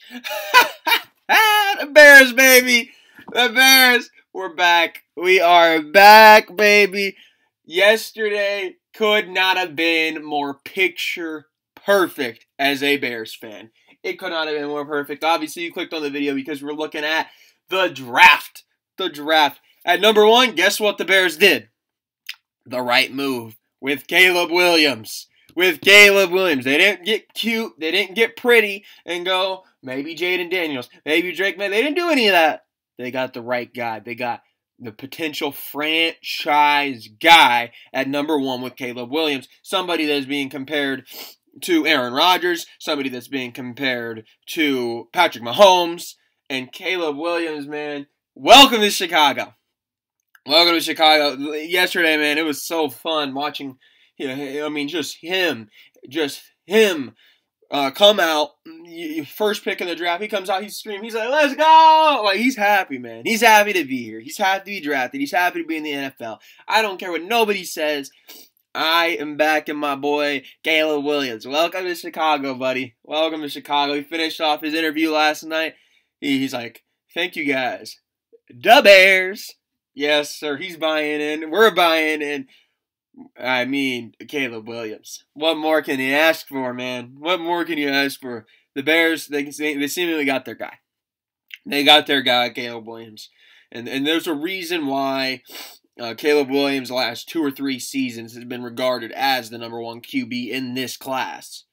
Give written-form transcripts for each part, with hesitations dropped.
The Bears, baby. The Bears. We're back. We are back, baby. Yesterday could not have been more picture perfect as a Bears fan. It could not have been more perfect. Obviously, you clicked on the video because we're looking at the draft. The draft. At number one, guess what the Bears did? The right move with Caleb Williams. They didn't get cute. They didn't get pretty and go, maybe Jaden Daniels, maybe Drake May. They didn't do any of that. They got the right guy. They got the potential franchise guy at number one with Caleb Williams. Somebody that's being compared to Aaron Rodgers. Somebody that's being compared to Patrick Mahomes. And Caleb Williams, man, welcome to Chicago. Welcome to Chicago. Yesterday, man, it was so fun watching. Just him come out. First pick in the draft, he comes out, he's screaming, he's like, "Let's go!" Like, he's happy, man. He's happy to be here. He's happy to be drafted. He's happy to be in the NFL. I don't care what nobody says. I am backing my boy Caleb Williams. Welcome to Chicago, buddy. Welcome to Chicago. He finished off his interview last night. He's like, "Thank you guys, the Bears." Yes, sir. He's buying in. We're buying in. I mean, Caleb Williams. What more can you ask for, man? What more can you ask for? The Bears, they seemingly got their guy. They got their guy, Caleb Williams. And there's a reason why Caleb Williams the last 2 or 3 seasons has been regarded as the number one QB in this class.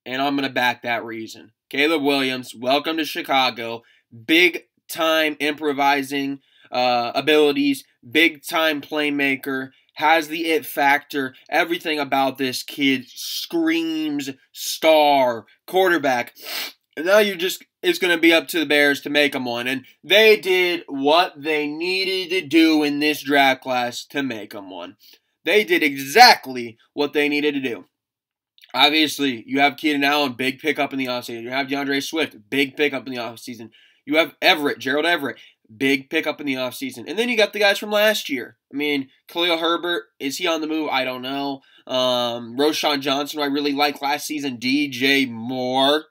And I'm going to back that reason. Caleb Williams, welcome to Chicago. Big time improvising abilities, big time playmaker, has the it factor. Everything about this kid screams star quarterback. And now it's going to be up to the Bears to make him one. And they did what they needed to do in this draft class to make him one. They did exactly what they needed to do. Obviously, you have Keenan Allen, big pickup in the offseason. You have DeAndre Swift, big pickup in the offseason. You have Gerald Everett, big pickup in the offseason. And then you got the guys from last year. I mean, Khalil Herbert, is he on the move? I don't know. Roschon Johnson, who I really liked last season. DJ Moore.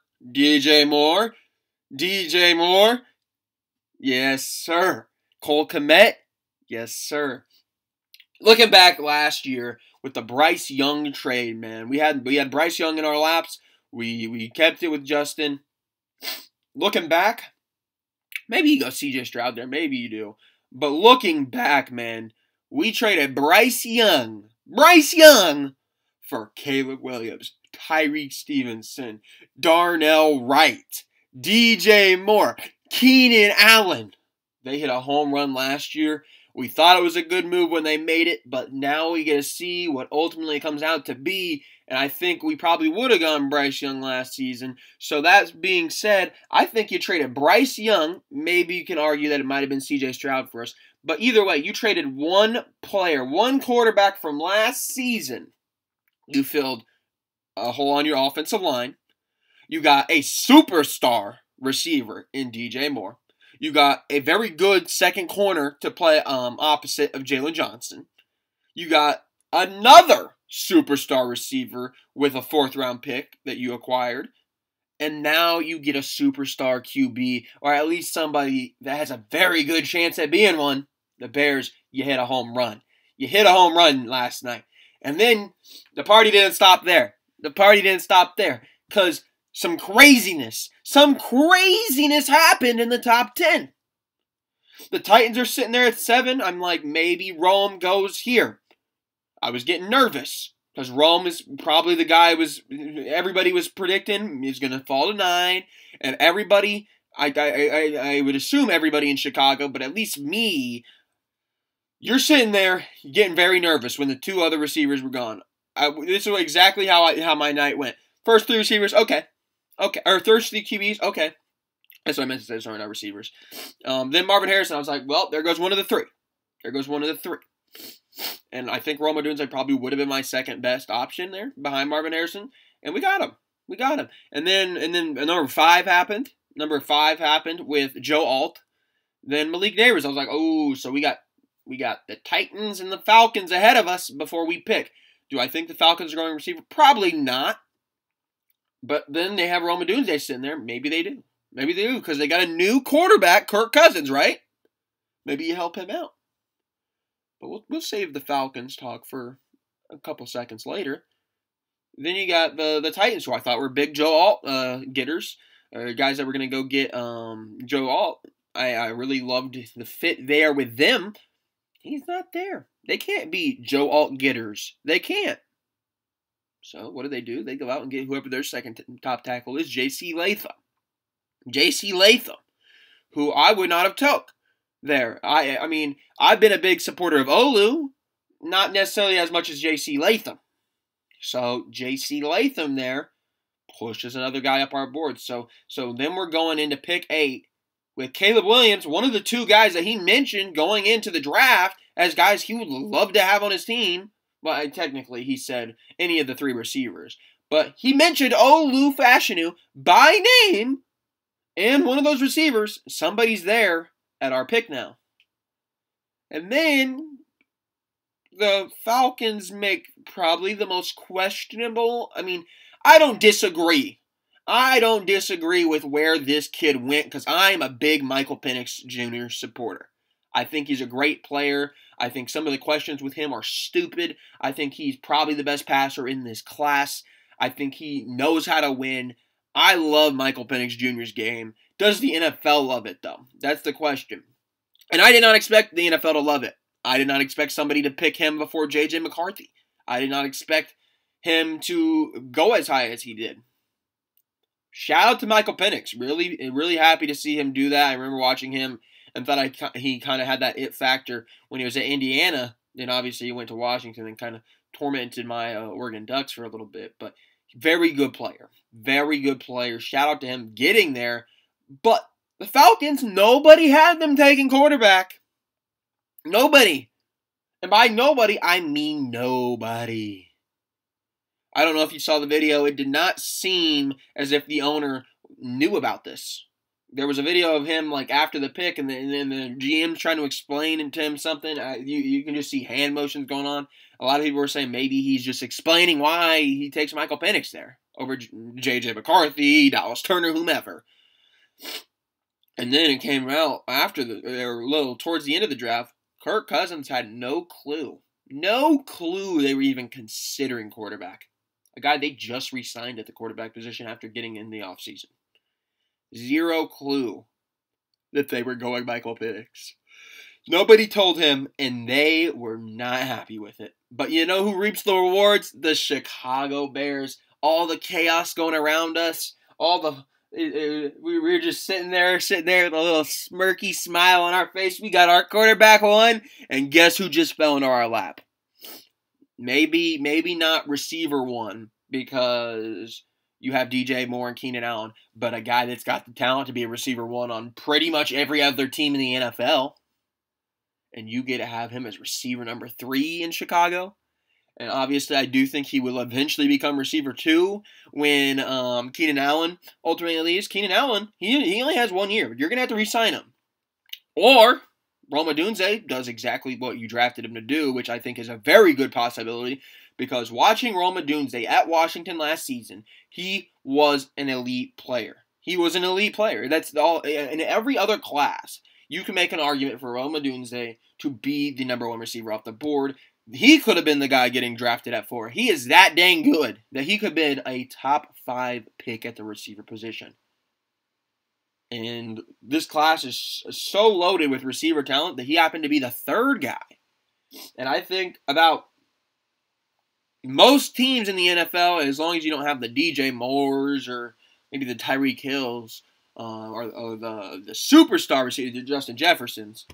Yes, sir. Cole Kmet. Yes, sir. Looking back last year with the Bryce Young trade, man. We had Bryce Young in our laps. We kept it with Justin. Looking back, maybe you go CJ Stroud there. Maybe you do. But looking back, man, we traded Bryce Young for Caleb Williams, Tyreek Stevenson, Darnell Wright, DJ Moore, Keenan Allen. They hit a home run last year. We thought it was a good move when they made it, but now we get to see what ultimately comes out to be. And I think we probably would have gone Bryce Young last season. So that being said, I think you traded Bryce Young. Maybe you can argue that it might have been CJ Stroud for us. But either way, you traded one player, one quarterback from last season. You filled a hole on your offensive line. You got a superstar receiver in DJ Moore. You got a very good second corner to play opposite of Jalen Johnson. You got another superstar receiver with a 4th-round pick that you acquired. And now you get a superstar QB, or at least somebody that has a very good chance at being one. The Bears, you hit a home run. You hit a home run last night. And then the party didn't stop there. Because some craziness happened in the top 10. The Titans are sitting there at 7. I'm like, maybe Rome goes here. I was getting nervous because Rome is probably the guy everybody was predicting is going to fall to 9. And everybody, I would assume everybody in Chicago, but at least me, you're sitting there getting very nervous when the 2 other receivers were gone. This is exactly how my night went. First 3 receivers, okay. Or first 3 QBs, okay. That's what I meant to say, sorry, not receivers. Then Marvin Harrison, I was like, well, there goes one of the 3. And I think Rome Odunze probably would have been my second best option there behind Marvin Harrison. And we got him. And then number 5 happened. Number 5 happened with Joe Alt. Then Malik Neighbors. I was like, oh, so we got the Titans and the Falcons ahead of us before we pick. Do I think the Falcons are going receiver? Probably not. But then they have Rome Odunze sitting there. Maybe they do. Maybe they do because they got a new quarterback, Kirk Cousins, right? Maybe you help him out. But we'll save the Falcons talk for a couple seconds later. Then you got the Titans, who I thought were big Joe Alt getters, guys that were going to go get Joe Alt. I really loved the fit there with them. He's not there. They can't be Joe Alt getters. They can't. So what do? They go out and get whoever their second top tackle is, J.C. Latham. J.C. Latham, who I would not have took there. I mean, I've been a big supporter of Olu, not necessarily as much as J.C. Latham. So J.C. Latham there pushes another guy up our board. So then we're going into pick 8 with Caleb Williams, one of the two guys that he mentioned going into the draft as guys he would love to have on his team. Well, technically he said any of the 3 receivers. But he mentioned Olu Fashanu by name, and one of those receivers, somebody's there at our pick now. And then the Falcons make probably the most questionable. I mean, I don't disagree. I don't disagree with where this kid went because I'm a big Michael Penix Jr. supporter. I think he's a great player. I think some of the questions with him are stupid. I think he's probably the best passer in this class. I think he knows how to win. I love Michael Penix Jr.'s game. Does the NFL love it, though? That's the question. And I did not expect the NFL to love it. I did not expect somebody to pick him before J.J. McCarthy. I did not expect him to go as high as he did. Shout out to Michael Penix. Really happy to see him do that. I remember watching him and thought he kind of had that it factor when he was at Indiana. Then obviously he went to Washington and kind of tormented my Oregon Ducks for a little bit. But very good player. Very good player. Shout out to him getting there. But the Falcons, nobody had them taking quarterback. Nobody. And by nobody, I mean nobody. I don't know if you saw the video. It did not seem as if the owner knew about this. There was a video of him like after the pick, and then the GM's trying to explain to him something. You can just see hand motions going on. A lot of people were saying maybe he's just explaining why he takes Michael Penix there over J.J. McCarthy, Dallas Turner, whomever. And then it came out after towards the end of the draft. Kirk Cousins had no clue they were even considering quarterback. A guy they just re-signed at the quarterback position after getting in the offseason. Zero clue that they were going Michael Penix. Nobody told him, and they were not happy with it. But you know who reaps the rewards? The Chicago Bears. All the chaos going around us. We were just sitting there with a little smirky smile on our face. We got our quarterback one, and guess who just fell into our lap? Maybe not receiver one, because you have DJ Moore and Keenan Allen, but a guy that's got the talent to be a receiver one on pretty much every other team in the NFL. And you get to have him as receiver number 3 in Chicago. And obviously, I do think he will eventually become receiver 2 when Keenan Allen ultimately leaves. Keenan Allen, he only has 1 year. You're going to have to re-sign him. Or Rome Odunze does exactly what you drafted him to do, which I think is a very good possibility, because watching Rome Odunze at Washington last season, he was an elite player. He was an elite player. That's all. In every other class, you can make an argument for Rome Odunze to be the number 1 receiver off the board. He could have been the guy getting drafted at 4. He is that dang good that he could have been a top 5 pick at the receiver position. And this class is so loaded with receiver talent that he happened to be the 3rd guy. And I think about most teams in the NFL, as long as you don't have the DJ Moores or maybe the Tyreek Hills or the superstar receiver, the Justin Jeffersons,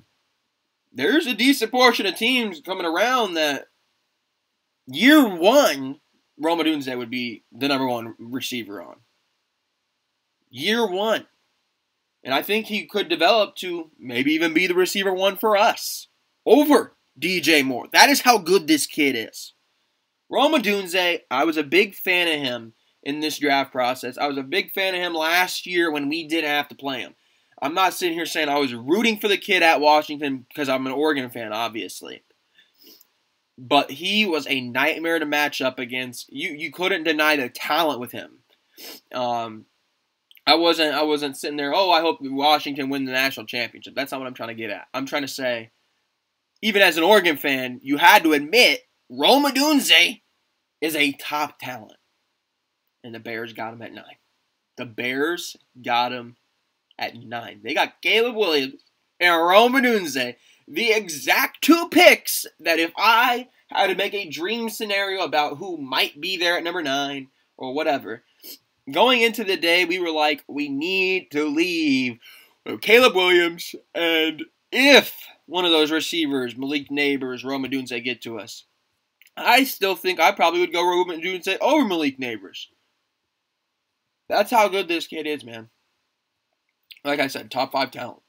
there's a decent portion of teams coming around that year 1, Rome Odunze would be the number 1 receiver on. Year 1. And I think he could develop to maybe even be the receiver 1 for us over DJ Moore. That is how good this kid is. Rome Odunze, I was a big fan of him in this draft process. I was a big fan of him last year when we didn't have to play him. I'm not sitting here saying I was rooting for the kid at Washington because I'm an Oregon fan, obviously. But he was a nightmare to match up against. You couldn't deny the talent with him. Um, I wasn't sitting there, oh, I hope Washington win the national championship. That's not what I'm trying to get at. I'm trying to say, even as an Oregon fan, you had to admit Rome Odunze is a top talent. And the Bears got him at 9. The Bears got him at 9. They got Caleb Williams and Rome Odunze, the exact 2 picks that if I had to make a dream scenario about who might be there at number 9 or whatever, going into the day, we were like, we need to leave Caleb Williams, and if one of those receivers, Malik Neighbors, Rome Odunze, get to us, I still think I probably would go Rome Odunze over Malik Neighbors. That's how good this kid is, man. Like I said, top 5 talent.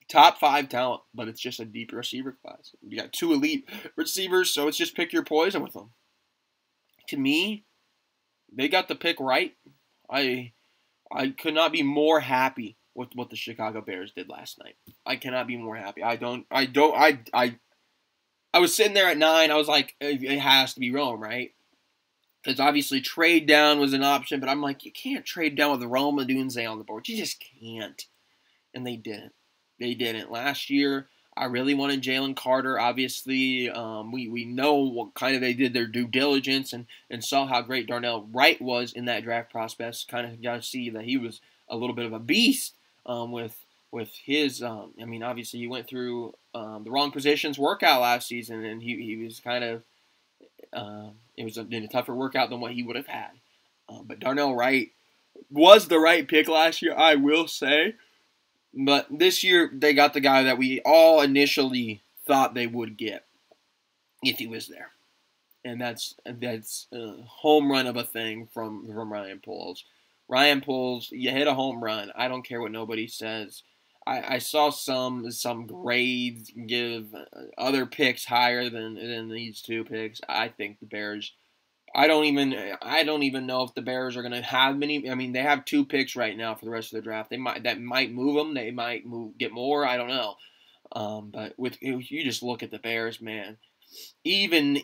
Top 5 talent, but it's just a deep receiver class. You got 2 elite receivers, so it's just pick your poison with them. To me, they got the pick right. I could not be more happy with what the Chicago Bears did last night. I cannot be more happy. I was sitting there at 9. I was like, it has to be Rome, right? Because obviously trade down was an option, but I'm like, you can't trade down with Rome Odunze on the board. You just can't. And they didn't. They didn't. Last year, I really wanted Jalen Carter. Obviously, we know what kind of they did their due diligence and saw how great Darnell Wright was in that draft prospect. Kind of got to see that he was a little bit of a beast with his. I mean, obviously, he went through the wrong positions workout last season, and he was kind of it was a tougher workout than what he would have had. But Darnell Wright was the right pick last year, I will say. But this year, they got the guy that we all initially thought they would get if he was there. And that's a home run of a thing from Ryan Poles. Ryan Poles, you hit a home run. I don't care what nobody says. I saw some grades give other picks higher than these 2 picks. I think the Bears. I don't even know if the Bears are going to have many. I mean, they have 2 picks right now for the rest of the draft. That might move them. They might get more. I don't know. But you just look at the Bears, man. Even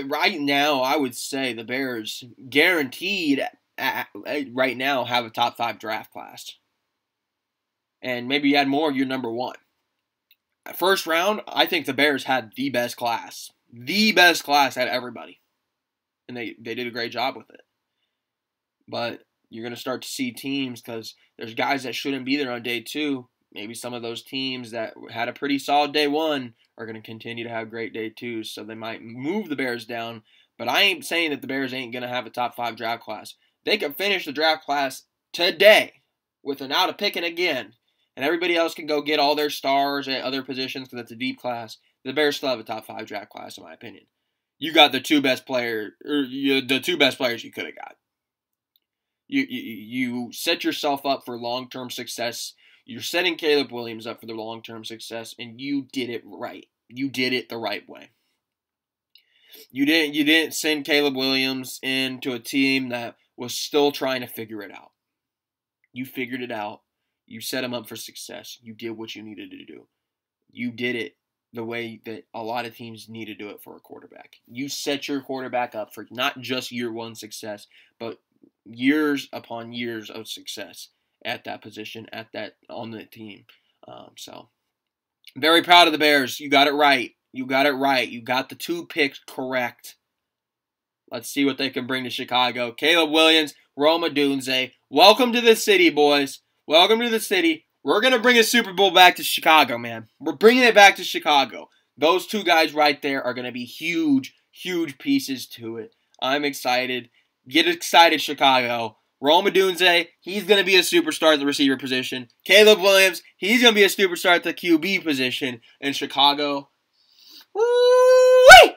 right now, I would say the Bears guaranteed right now have a top 5 draft class. And maybe you add more, you're number 1. First round, I think the Bears had the best class. The best class at everybody. And they did a great job with it. But you're going to start to see teams, because there's guys that shouldn't be there on day 2. Maybe some of those teams that had a pretty solid day 1 are going to continue to have great day 2s. So they might move the Bears down. But I ain't saying that the Bears ain't going to have a top 5 draft class. They could finish the draft class today without a picking again. And everybody else can go get all their stars at other positions because it's a deep class. The Bears still have a top 5 draft class, in my opinion. You got the 2 best players, the 2 best players you could have got. You set yourself up for long-term success. You're setting Caleb Williams up for the long-term success, and you did it right. You did it the right way. You didn't send Caleb Williams into a team that was still trying to figure it out. You figured it out. You set him up for success. You did what you needed to do. You did it the way that a lot of teams need to do it for a quarterback. You set your quarterback up for not just year 1 success, but years upon years of success at that position, on the team. So, very proud of the Bears. You got it right. You got it right. You got the 2 picks correct. Let's see what they can bring to Chicago. Caleb Williams, Rome Odunze. Welcome to the city, boys. Welcome to the city. We're going to bring a Super Bowl back to Chicago, man. We're bringing it back to Chicago. Those 2 guys right there are going to be huge, huge pieces to it. I'm excited. Get excited, Chicago. Rome Odunze, he's going to be a superstar at the receiver position. Caleb Williams, he's going to be a superstar at the QB position in Chicago. Woo-wee!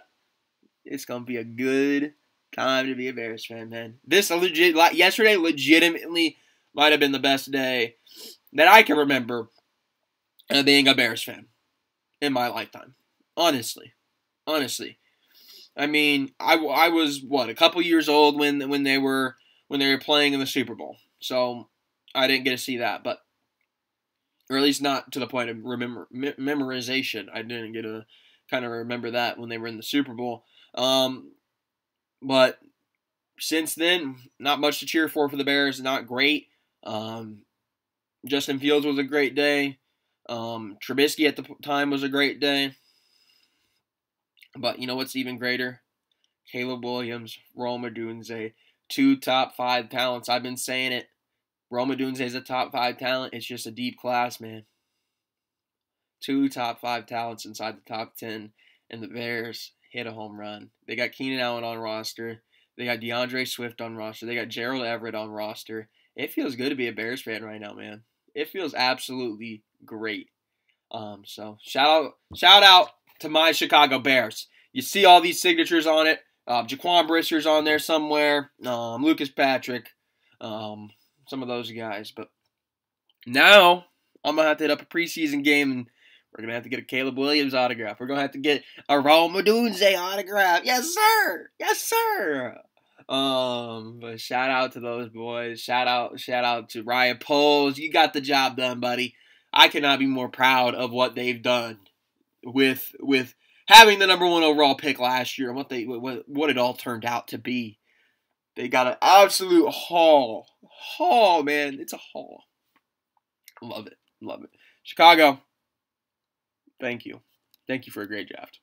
It's going to be a good time to be a Bears fan, man. Yesterday legitimately might have been the best day that I can remember being a Bears fan in my lifetime. Honestly. I mean, I was a couple years old when they were playing in the Super Bowl. So I didn't get to see that, or at least not to the point of memorization. I didn't get to kind of remember that when they were in the Super Bowl. But since then, not much to cheer for the Bears. Not great. Justin Fields was a great day. Trubisky at the time was a great day. But you know what's even greater? Caleb Williams, Rome Odunze, 2 top 5 talents. I've been saying it. Rome Odunze is a top 5 talent. It's just a deep class, man. 2 top 5 talents inside the top 10. And the Bears hit a home run. They got Keenan Allen on roster. They got DeAndre Swift on roster. They got Gerald Everett on roster. It feels good to be a Bears fan right now, man. It feels absolutely great. So shout out to my Chicago Bears. You see all these signatures on it. Jaquan Brisser's on there somewhere. Lucas Patrick. Some of those guys. But now I'm going to have to hit up a preseason game, and we're going to have to get a Caleb Williams autograph. We're going to have to get a Rome Odunze autograph. Yes, sir. Yes, sir. But shout out to those boys. Shout out to Ryan Poles. You got the job done, buddy. I cannot be more proud of what they've done with having the number 1 overall pick last year and what it all turned out to be. They got an absolute haul, man. It's a haul. Love it. Chicago, thank you for a great draft.